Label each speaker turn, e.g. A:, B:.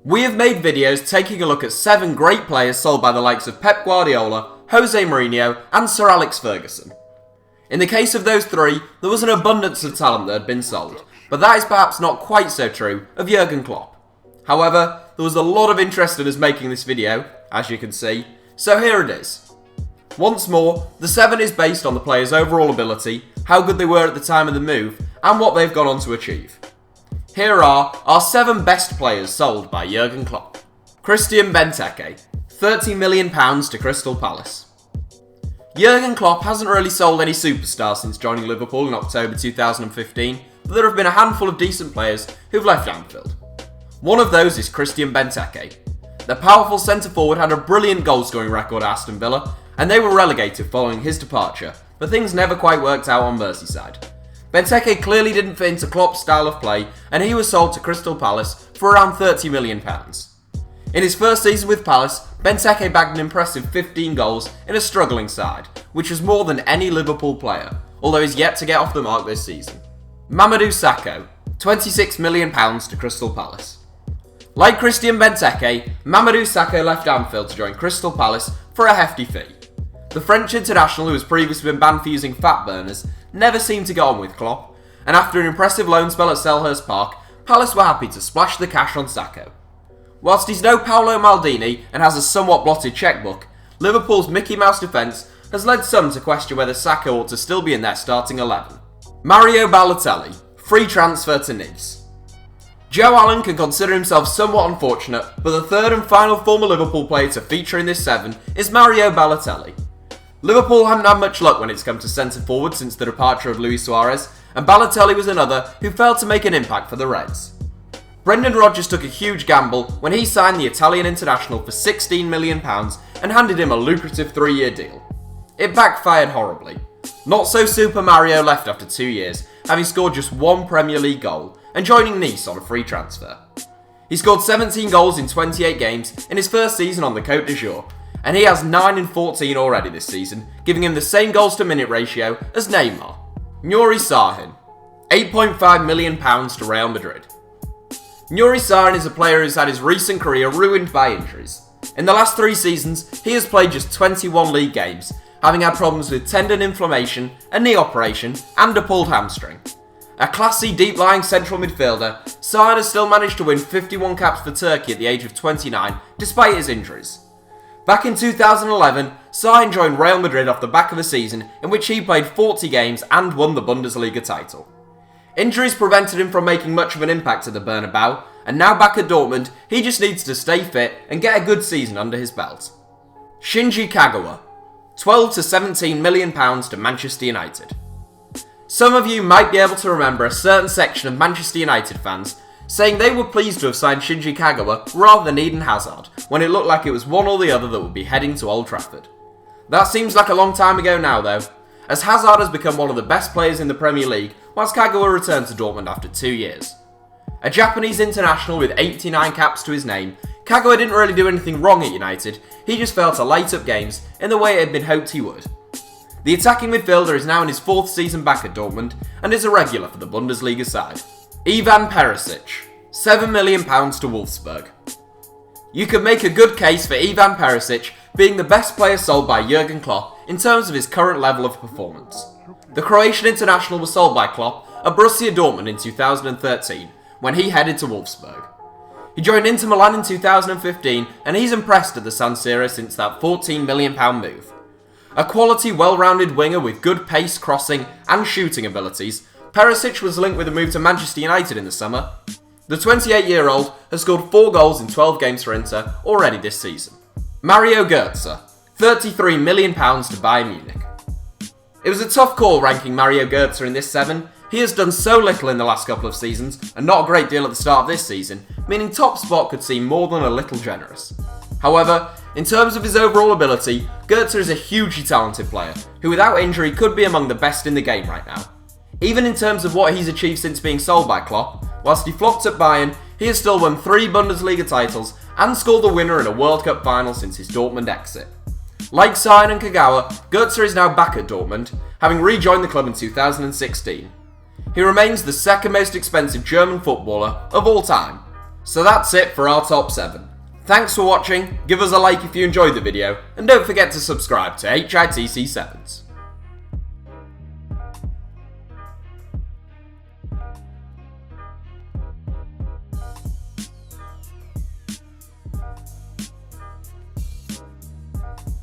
A: We have made videos taking a look at 7 great players sold by the likes of Pep Guardiola, Jose Mourinho and Sir Alex Ferguson. In the case of those 3, there was an abundance of talent that had been sold, but that is perhaps not quite so true of Jurgen Klopp. However, there was a lot of interest in us making this video, as you can see, so here it is. Once more, the 7 is based on the players' overall ability, how good they were at the time of the move, and what they've gone on to achieve. Here are our 7 best players sold by Jurgen Klopp. Christian Benteke, £30 million to Crystal Palace. Jurgen Klopp hasn't really sold any superstars since joining Liverpool in October 2015, but there have been a handful of decent players who've left Anfield. One of those is Christian Benteke. The powerful centre-forward had a brilliant goal-scoring record at Aston Villa, and they were relegated following his departure, but things never quite worked out on Merseyside. Benteke clearly didn't fit into Klopp's style of play, and he was sold to Crystal Palace for around £30 million. In his first season with Palace, Benteke bagged an impressive 15 goals in a struggling side, which was more than any Liverpool player, although he's yet to get off the mark this season. Mamadou Sakho, £26 million to Crystal Palace. Like Christian Benteke, Mamadou Sakho left Anfield to join Crystal Palace for a hefty fee. The French international, who has previously been banned for using fat burners, never seemed to get on with Klopp, and after an impressive loan spell at Selhurst Park, Palace were happy to splash the cash on Sakho. Whilst he's no Paolo Maldini and has a somewhat blotted chequebook, Liverpool's Mickey Mouse defence has led some to question whether Sakho ought to still be in their starting 11. Mario Balotelli, free transfer to Nice. Joe Allen can consider himself somewhat unfortunate, but the third and final former Liverpool player to feature in this 7 is Mario Balotelli. Liverpool haven't had much luck when it's come to centre-forward since the departure of Luis Suarez, and Balotelli was another who failed to make an impact for the Reds. Brendan Rodgers took a huge gamble when he signed the Italian international for £16 million and handed him a lucrative 3-year deal. It backfired horribly. Not so Super Mario left after 2 years, having scored just 1 Premier League goal and joining Nice on a free transfer. He scored 17 goals in 28 games in his first season on the Côte d'Azur, and he has 9 in 14 already this season, giving him the same goals to minute ratio as Neymar. Nuri Sahin, £8.5 million to Real Madrid. Nuri Sahin is a player who's had his recent career ruined by injuries. In the last 3 seasons, he has played just 21 league games, having had problems with tendon inflammation, a knee operation, and a pulled hamstring. A classy deep-lying central midfielder, Sahin has still managed to win 51 caps for Turkey at the age of 29, despite his injuries. Back in 2011, Sahin joined Real Madrid off the back of a season in which he played 40 games and won the Bundesliga title. Injuries prevented him from making much of an impact at the Bernabeu, and now back at Dortmund, he just needs to stay fit and get a good season under his belt. Shinji Kagawa, £12 to £17 million to Manchester United. Some of you might be able to remember a certain section of Manchester United fans saying they were pleased to have signed Shinji Kagawa rather than Eden Hazard, when it looked like it was one or the other that would be heading to Old Trafford. That seems like a long time ago now though, as Hazard has become one of the best players in the Premier League, whilst Kagawa returned to Dortmund after 2 years. A Japanese international with 89 caps to his name, Kagawa didn't really do anything wrong at United, he just failed to light up games in the way it had been hoped he would. The attacking midfielder is now in his 4th season back at Dortmund, and is a regular for the Bundesliga side. Ivan Perisic, £7 million to Wolfsburg. You could make a good case for Ivan Perisic being the best player sold by Jurgen Klopp in terms of his current level of performance. The Croatian international was sold by Klopp at Borussia Dortmund in 2013, when he headed to Wolfsburg. He joined Inter Milan in 2015, and he's impressed at the San Siro since that £14 million move. A quality, well-rounded winger with good pace, crossing and shooting abilities, Perisic was linked with a move to Manchester United in the summer. The 28-year-old has scored 4 goals in 12 games for Inter already this season. Mario Gotze, £33 million to Bayern Munich. It was a tough call ranking Mario Gotze in this 7. He has done so little in the last couple of seasons, and not a great deal at the start of this season, meaning top spot could seem more than a little generous. However, in terms of his overall ability, Goetze is a hugely talented player, who without injury could be among the best in the game right now. Even in terms of what he's achieved since being sold by Klopp, whilst he flopped at Bayern, he has still won 3 Bundesliga titles and scored the winner in a World Cup final since his Dortmund exit. Like Sahin and Kagawa, Goetze is now back at Dortmund, having rejoined the club in 2016. He remains the second most expensive German footballer of all time. So that's it for our top 7. Thanks for watching, give us a like if you enjoyed the video, and don't forget to subscribe to HITC Sevens.